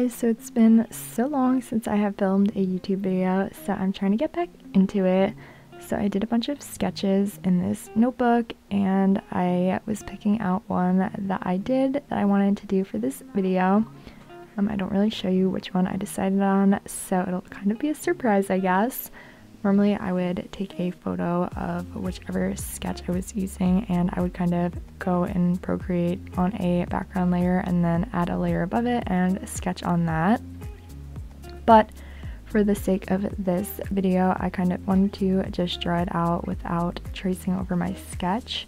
guys, so it's been so long since I have filmed a YouTube video, so I'm trying to get back into it. So I did a bunch of sketches in this notebook, and I was picking out one that I did that I wanted to do for this video. I don't really show you which one I decided on, so it'll kind of be a surprise, I guess. Normally I would take a photo of whichever sketch I was using, and I would kind of go in Procreate on a background layer and then add a layer above it and sketch on that. But for the sake of this video, I kind of wanted to just draw it out without tracing over my sketch.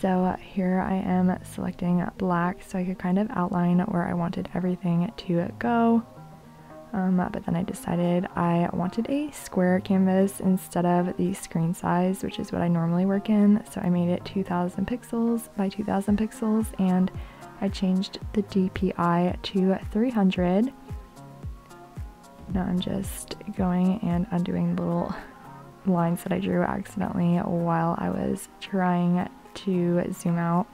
So here I am selecting black so I could kind of outline where I wanted everything to go. But then I decided I wanted a square canvas instead of the screen size, which is what I normally work in. So I made it 2000 pixels by 2000 pixels, and I changed the DPI to 300. Now I'm just going and undoing the little lines that I drew accidentally while I was trying to zoom out.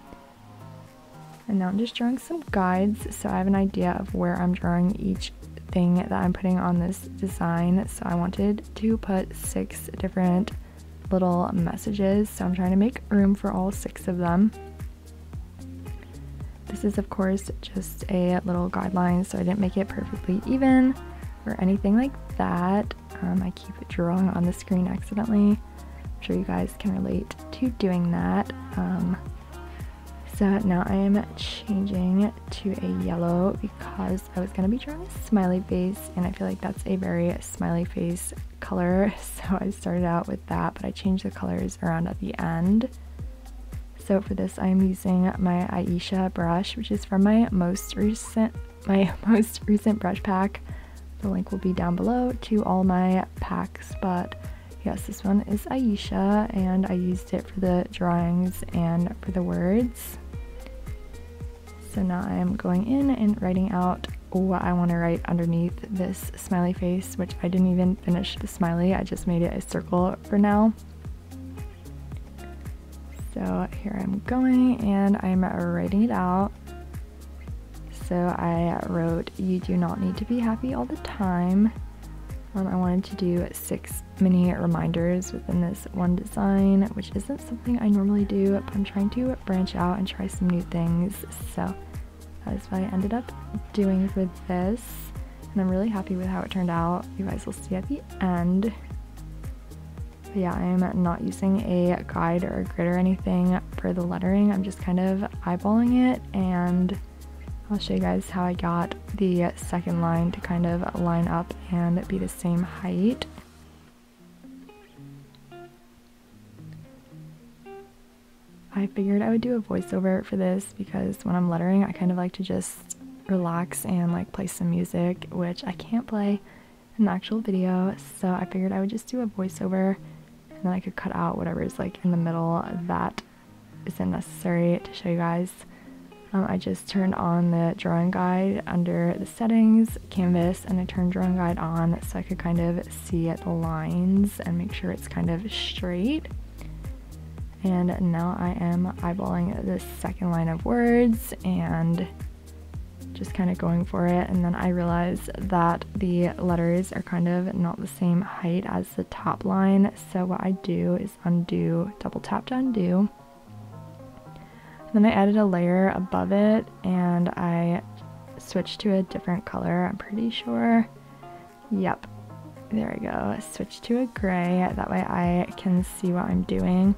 And now I'm just drawing some guides so I have an idea of where I'm drawing each thing that I'm putting on this design. So I wanted to put 6 different little messages, so I'm trying to make room for all 6 of them. This is of course just a little guideline, so I didn't make it perfectly even or anything like that. I keep drawing on the screen accidentally. I'm sure you guys can relate to doing that. So now I am changing to a yellow because I was going to be drawing a smiley face, and I feel like that's a very smiley face color. So I started out with that, but I changed the colors around at the end. So for this I am using my Aisha brush, which is from my most recent brush pack. The link will be down below to all my packs, but yes, this one is Aisha, and I used it for the drawings and for the words. So now I am going in and writing out what I want to write underneath this smiley face, which I didn't even finish the smiley, I just made it a circle for now. So here I'm going and I'm writing it out. So I wrote, "You do not need to be happy all the time." I wanted to do 6 mini reminders within this one design, which isn't something I normally do, but I'm trying to branch out and try some new things. So that is what I ended up doing for this, and I'm really happy with how it turned out. You guys will see at the end. But yeah, I'm not using a guide or a grid or anything for the lettering. I'm just kind of eyeballing it, and I'll show you guys how I got the second line to kind of line up and be the same height. I figured I would do a voiceover for this because when I'm lettering, I kind of like to just relax and like play some music, which I can't play in the actual video. So I figured I would just do a voiceover, and then I could cut out whatever is like in the middle that isn't necessary to show you guys. I just turned on the drawing guide under the settings, canvas, and I turned drawing guide on so I could kind of see the lines and make sure it's kind of straight. And now I am eyeballing the second line of words and just kind of going for it. And then I realized that the letters are kind of not the same height as the top line. So what I do is undo, double tap to undo. Then I added a layer above it, and I switched to a different color, I'm pretty sure. Yep, there we go. Switch to a gray, that way I can see what I'm doing.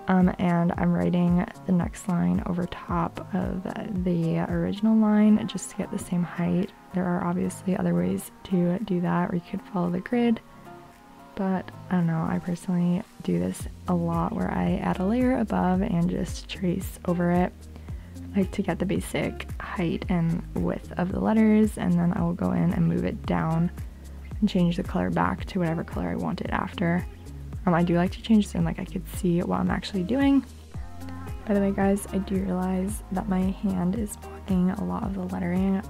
And I'm writing the next line over top of the original line just to get the same height. There are obviously other ways to do that, or you could follow the grid. But I don't know, I personally do this a lot where I add a layer above and just trace over it, like to get the basic height and width of the letters, and then I will go in and move it down and change the color back to whatever color I want it after. I do like to change so like I could see what I'm actually doing. By the way guys, I do realize that my hand is blocking a lot of the lettering.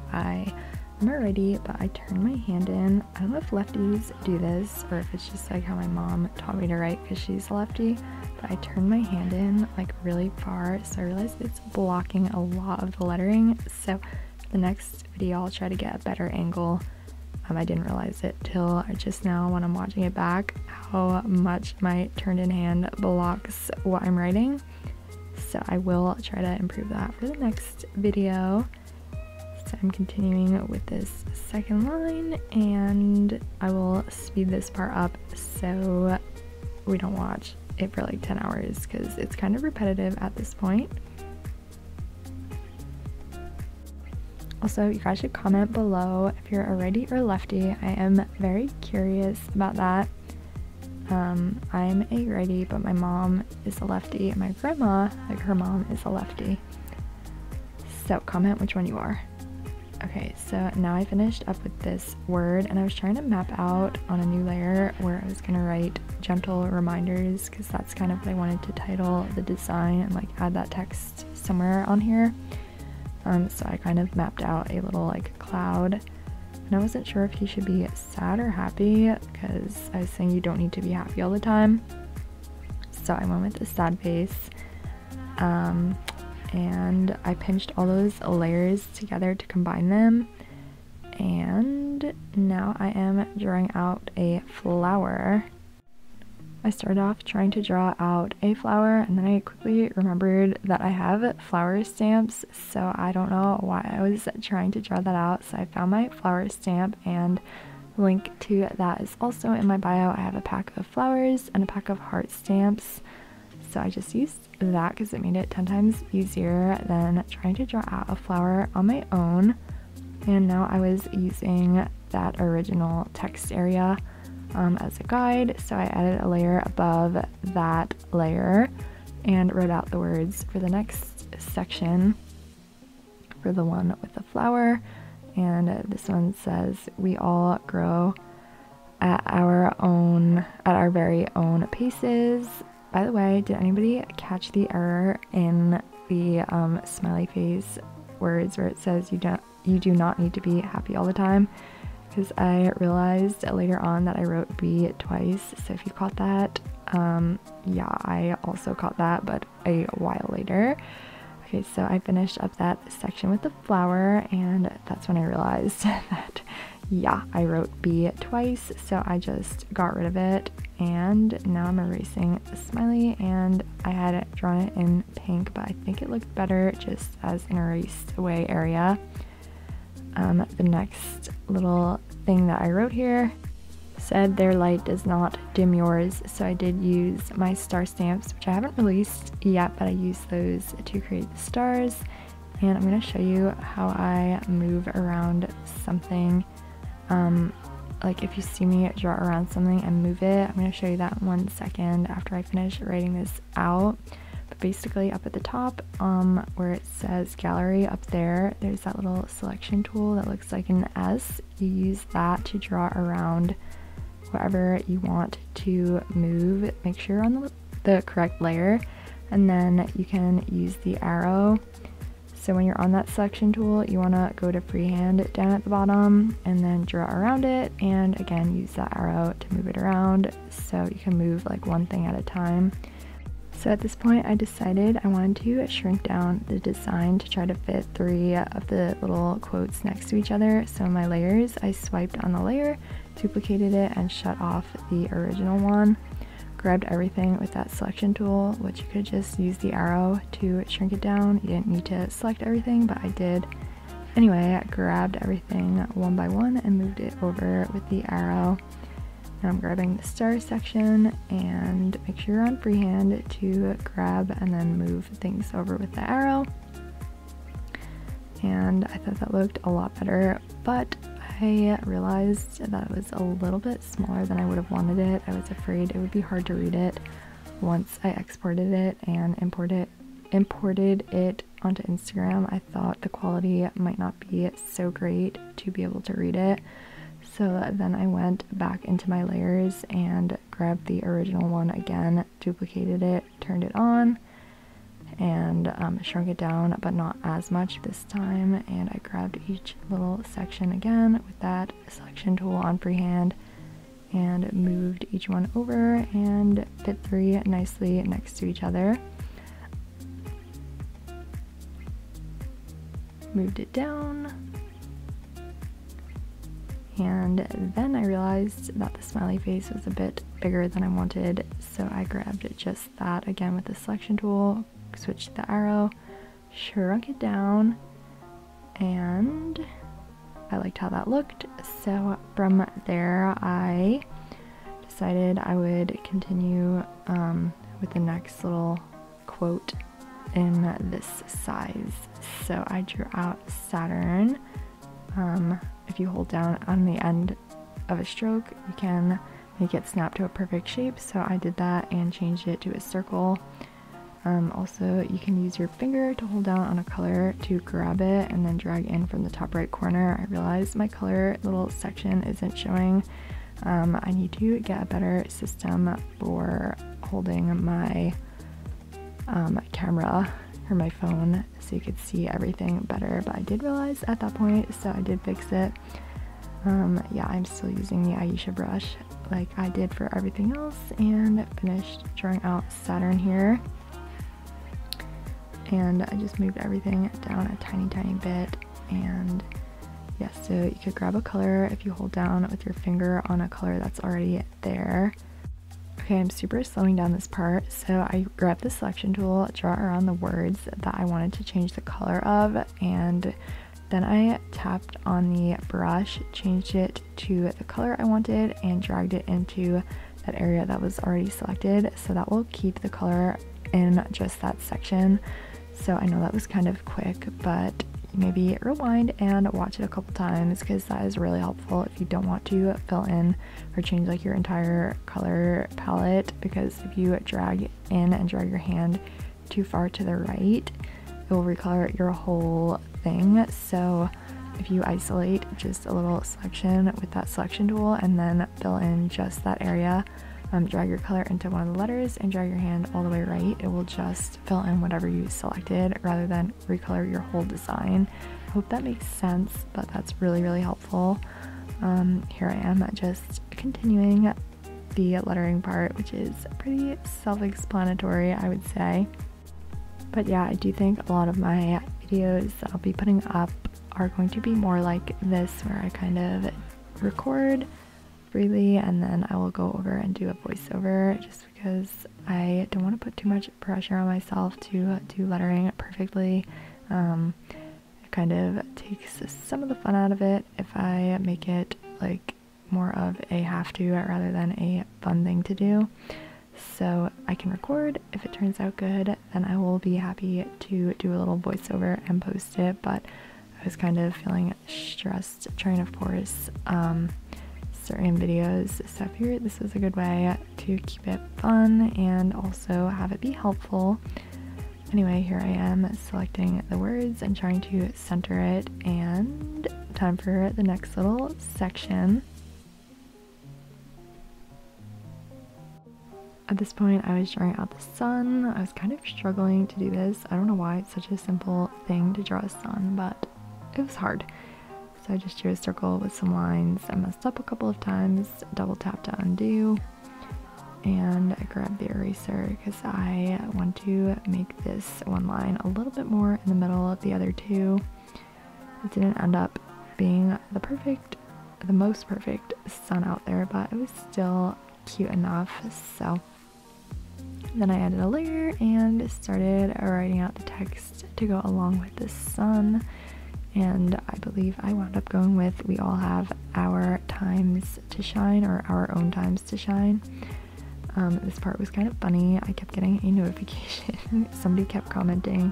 I'm already, but I turn my hand in. I don't know if lefties do this or if it's just like how my mom taught me to write because she's a lefty, but I turn my hand in like really far, so I realize it's blocking a lot of the lettering. So For the next video, I'll try to get a better angle. I didn't realize it till just now when I'm watching it back, how much my turned in hand blocks what I'm writing. So I will try to improve that for the next video. So I'm continuing with this second line, and I will speed this part up so we don't watch it for like 10 hours because it's kind of repetitive at this point. Also, you guys should comment below if you're a righty or lefty. I am very curious about that. I'm a righty, but my mom is a lefty, and my grandma, like her mom, is a lefty. So comment which one you are. Okay, so now I finished up with this word, and I was trying to map out on a new layer where I was gonna write gentle reminders, because that's kind of what I wanted to title the design and like add that text somewhere on here. So I kind of mapped out a little like cloud, and I wasn't sure if he should be sad or happy because I was saying you don't need to be happy all the time. So I went with the sad face. And I pinched all those layers together to combine them, and now I am drawing out a flower. I started off trying to draw out a flower, and then I quickly remembered that I have flower stamps, so I don't know why I was trying to draw that out. So I found my flower stamp, and the link to that is also in my bio. I have a pack of flowers and a pack of heart stamps. So I just used that because it made it 10 times easier than trying to draw out a flower on my own. And now I was using that original text area as a guide. So I added a layer above that layer and wrote out the words for the next section for the one with the flower. And this one says, "We all grow at our very own paces." By the way, did anybody catch the error in the smiley face words where it says you do not need to be happy all the time? Because I realized later on that I wrote "be" twice. So if you caught that, yeah, I also caught that, but a while later. Okay, so I finished up that section with the flower, and that's when I realized that, yeah, I wrote "be" twice, so I just got rid of it. And now I'm erasing the smiley, and I had drawn it in pink, but I think it looked better just as an erased away area. The next little thing that I wrote here said, "Their light does not dim yours," so I did use my star stamps, which I haven't released yet, but I used those to create the stars. And I'm going to show you how I move around something. Like if you see me draw around something and move it, I'm going to show you that in 1 second after I finish writing this out. But basically up at the top, where it says gallery up there, there's that little selection tool that looks like an S. You use that to draw around whatever you want to move. Make sure you're on the correct layer, and then you can use the arrow. So when you're on that selection tool, you want to go to freehand down at the bottom and then draw around it, and again use that arrow to move it around so you can move like one thing at a time. So at this point I decided I wanted to shrink down the design to try to fit 3 of the little quotes next to each other. So in my layers, I swiped on the layer, duplicated it, and shut off the original one. Grabbed everything with that selection tool, which you could just use the arrow to shrink it down. You didn't need to select everything, but I did. Anyway, I grabbed everything one by one and moved it over with the arrow. Now I'm grabbing the star section, and make sure you're on freehand to grab and then move things over with the arrow. And I thought that looked a lot better, but I realized that it was a little bit smaller than I would have wanted it. I was afraid it would be hard to read it once I exported it and imported it onto Instagram. I thought the quality might not be so great to be able to read it. So then I went back into my layers and grabbed the original one again, duplicated it, turned it on, and shrunk it down, but not as much this time. And I grabbed each little section again with that selection tool on freehand and moved each one over and fit 3 nicely next to each other. moved it down, and then I realized that the smiley face was a bit bigger than I wanted, so I grabbed just that again with the selection tool, switched the arrow, shrunk it down, and I liked how that looked. So from there I decided I would continue with the next little quote in this size. So I drew out Saturn. If you hold down on the end of a stroke, you can make it snap to a perfect shape. So I did that and changed it to a circle. Also, you can use your finger to hold down on a color to grab it and then drag in from the top right corner. I realized my color little section isn't showing. I need to get a better system for holding my camera or my phone so you could see everything better, but I did realize at that point, so I did fix it. Yeah, I'm still using the Aisha brush like I did for everything else, and finished drawing out Saturn here. And I just moved everything down a tiny bit, and yeah, so you could grab a color if you hold down with your finger on a color that's already there. Okay, I'm super slowing down this part, so I grabbed the selection tool, draw around the words that I wanted to change the color of, and then I tapped on the brush, changed it to the color I wanted, and dragged it into that area that was already selected, so that will keep the color in just that section. So I know that was kind of quick, but maybe rewind and watch it a couple times, because that is really helpful if you don't want to fill in or change like your entire color palette, because if you drag in and drag your hand too far to the right, it will recolor your whole thing. So if you isolate just a little selection with that selection tool and then fill in just that area, drag your color into one of the letters and drag your hand all the way right, it will just fill in whatever you selected rather than recolor your whole design. I hope that makes sense, but that's really helpful. Here I am just continuing the lettering part, which is pretty self-explanatory, I would say. But yeah, I do think a lot of my videos that I'll be putting up are going to be more like this, where I kind of record freely and then I will go over and do a voiceover, just because I don't want to put too much pressure on myself to do lettering perfectly. It kind of takes some of the fun out of it if I make it like more of a have to rather than a fun thing to do. So I can record. If it turns out good, then I will be happy to do a little voiceover and post it, but I was kind of feeling stressed trying to force certain videos, so I figured this was a good way to keep it fun and also have it be helpful. Anyway, here I am selecting the words and trying to center it, and time for the next little section. At this point, I was drawing out the sun. I was kind of struggling to do this. I don't know why it's such a simple thing to draw a sun, but it was hard. So I just drew a circle with some lines. I messed up a couple of times, double tapped to undo, and I grabbed the eraser because I want to make this one line a little bit more in the middle of the other two. It didn't end up being the most perfect sun out there, but it was still cute enough. So then I added a layer and started writing out the text to go along with the sun. And I believe I wound up going with, we all have our times to shine, or our own times to shine. This part was kind of funny. I kept getting a notification. Somebody kept commenting,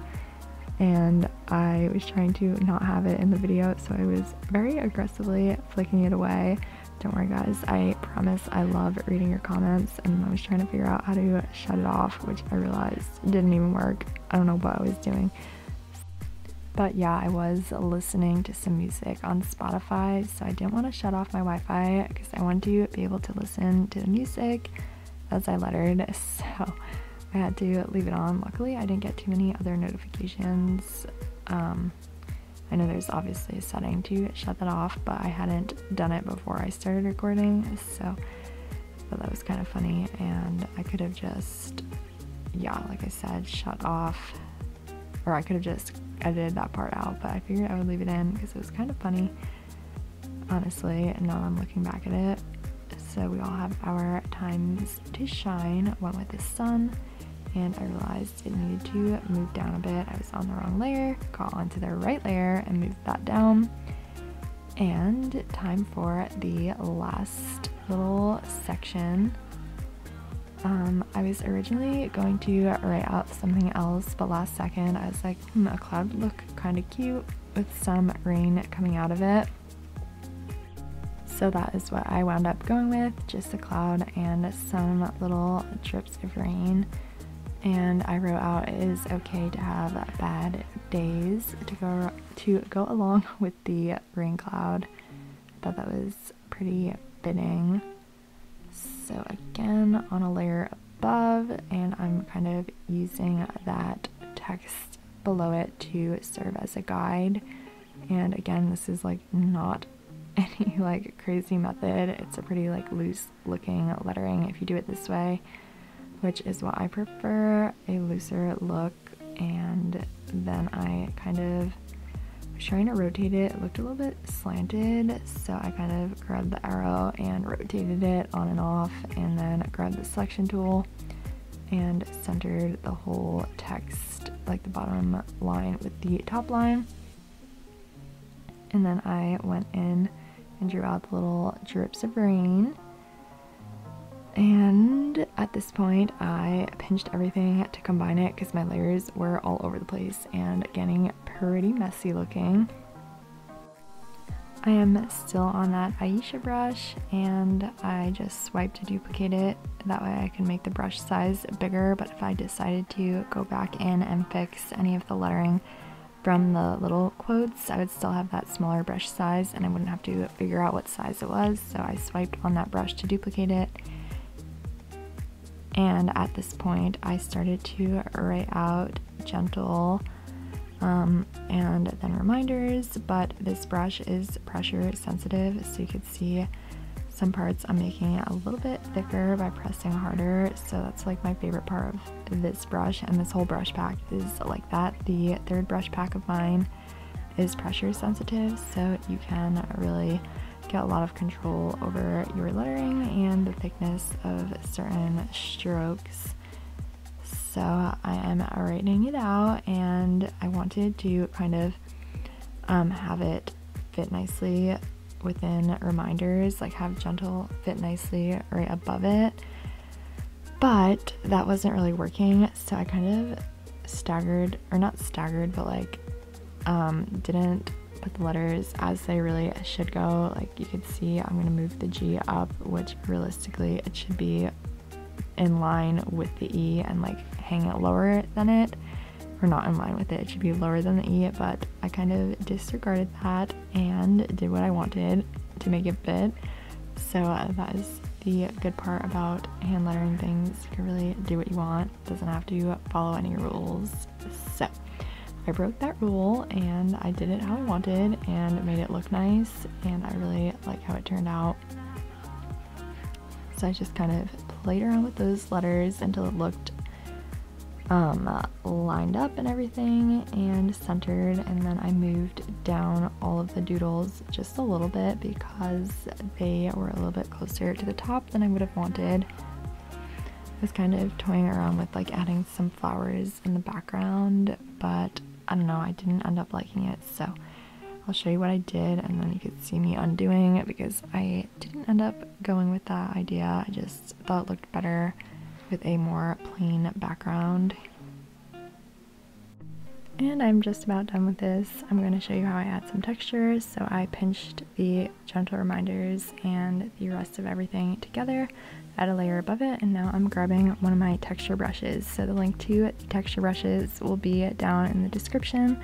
and I was trying to not have it in the video, so I was very aggressively flicking it away. Don't worry guys, I promise I love reading your comments, and I was trying to figure out how to shut it off, which I realized didn't even work. I don't know what I was doing. But yeah, I was listening to some music on Spotify, so I didn't want to shut off my Wi-Fi because I wanted to be able to listen to the music as I lettered, so I had to leave it on. Luckily, I didn't get too many other notifications. I know there's obviously a setting to shut that off, but I hadn't done it before I started recording, so I thought that was kind of funny, and I could have just, yeah, like I said, shut off, or I could have just edited that part out, but I figured I would leave it in because it was kind of funny, honestly, and now I'm looking back at it. So we all have our times to shine, one with the sun, and I realized it needed to move down a bit. I was on the wrong layer, got onto the right layer and moved that down. And time for the last little section. I was originally going to write out something else, but last second I was like, a cloud would look kind of cute with some rain coming out of it. So that is what I wound up going with, just a cloud and some little drips of rain. And I wrote out it is okay to have bad days to go along with the rain cloud. I thought that was pretty fitting. So again, on a layer above, and I'm kind of using that text below it to serve as a guide. And again, this is like not any like crazy method. It's a pretty like loose looking lettering if you do it this way, which is what I prefer, a looser look. And then I kind of was trying to rotate it. It looked a little bit slanted, so I kind of grabbed the arrow and rotated it on and off, and then grabbed the selection tool and centered the whole text, like the bottom line with the top line. And then I went in and drew out the little drips of rain. And at this point I pinched everything to combine it because my layers were all over the place and getting pretty messy looking. I am still on that Aisha brush, and I just swipe to duplicate it. That way I can make the brush size bigger, but if I decided to go back in and fix any of the lettering from the little quotes, I would still have that smaller brush size and I wouldn't have to figure out what size it was. So I swiped on that brush to duplicate it. And at this point I started to write out gentle and then reminders, but this brush is pressure sensitive, so you could see some parts I'm making it a little bit thicker by pressing harder. So that's like my favorite part of this brush, and this whole brush pack is like that. The third brush pack of mine is pressure sensitive, so you can really get a lot of control over your lettering and the thickness of certain strokes. So I am writing it out, and I wanted to kind of have it fit nicely within reminders, like have gentle fit nicely right above it, but that wasn't really working. So I kind of staggered, or not staggered, but like didn't put the letters as they really should go. Like you could see I'm going to move the G up, which realistically it should be in line with the E and like hang it lower than it, or not in line with it, it should be lower than the E, but I kind of disregarded that and did what I wanted to make it fit. So that is the good part about hand lettering things. You can really do what you want, it doesn't have to follow any rules. So I broke that rule and I did it how I wanted and made it look nice, and I really like how it turned out. So I just kind of played around with those letters until it looked lined up and everything and centered, and then I moved down all of the doodles just a little bit because they were a little bit closer to the top than I would have wanted. I was kind of toying around with like adding some flowers in the background, but I don't know, I didn't end up liking it, so I'll show you what I did and then you could see me undoing it, because I didn't end up going with that idea. I just thought it looked better with a more plain background. And I'm just about done with this. I'm going to show you how I add some textures. So I pinched the gentle reminders and the rest of everything together, add a layer above it, and now I'm grabbing one of my texture brushes. So the link to the texture brushes will be down in the description.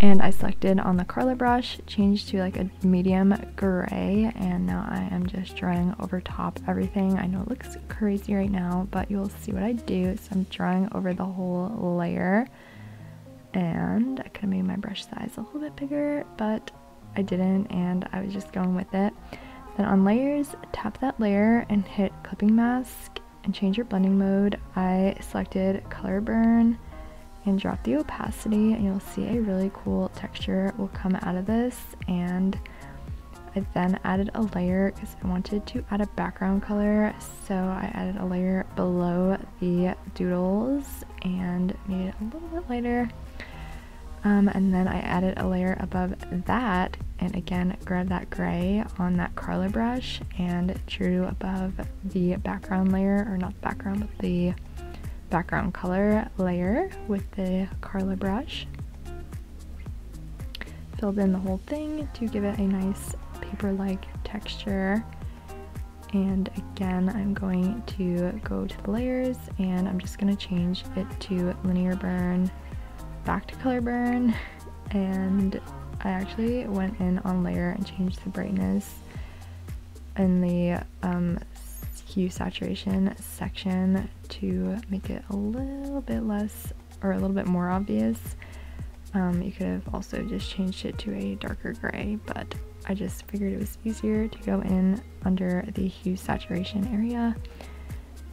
And I selected on the Carla brush, changed to like a medium gray, and now I am just drawing over top everything. I know it looks crazy right now, but you'll see what I do. So I'm drawing over the whole layer, and I could have made my brush size a little bit bigger, but I didn't, and I was just going with it. Then on layers, tap that layer and hit clipping mask and change your blending mode. I selected color burn and drop the opacity, and you'll see a really cool texture will come out of this. And I then added a layer because I wanted to add a background color, so I added a layer below the doodles and made it a little bit lighter. And then I added a layer above that, and again grabbed that gray on that Carla brush and drew above the background layer, or not the background, but the background color layer with the Carla brush. Filled in the whole thing to give it a nice paper-like texture. And again, I'm going to go to the layers, and I'm just going to change it to linear burn back to color burn. And I actually went in on layer and changed the brightness in the hue saturation section to make it a little bit less, or a little bit more obvious. You could have also just changed it to a darker gray, but I just figured it was easier to go in under the hue saturation area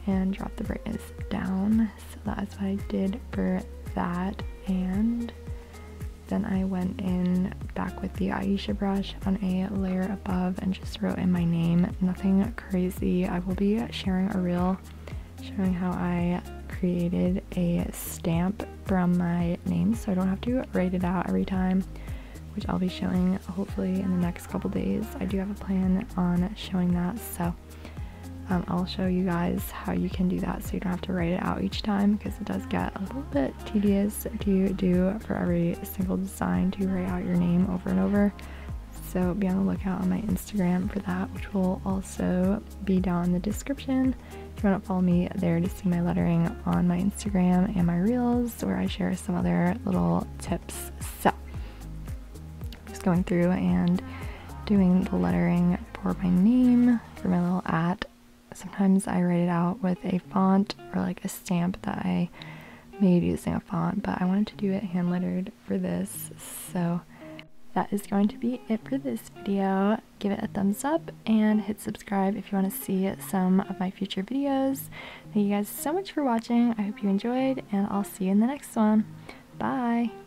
and drop the brightness down. So that's what I did for that. And then I went in back with the Aisha brush on a layer above and just wrote in my name. Nothing crazy. I will be sharing a reel showing how I created a stamp from my name, so I don't have to write it out every time, which I'll be showing hopefully in the next couple days. I do have a plan on showing that, so I'll show you guys how you can do that so you don't have to write it out each time, because it does get a little bit tedious to do for every single design to write out your name over and over. So be on the lookout on my Instagram for that, which will also be down in the description if you want to follow me there to see my lettering on my Instagram and my reels, where I share some other little tips. So I'm just going through and doing the lettering for my name, for my little at. Sometimes I write it out with a font or like a stamp that I made using a font, but I wanted to do it hand lettered for this. So that is going to be it for this video. Give it a thumbs up and hit subscribe if you want to see some of my future videos. Thank you guys so much for watching. I hope you enjoyed, and I'll see you in the next one. Bye!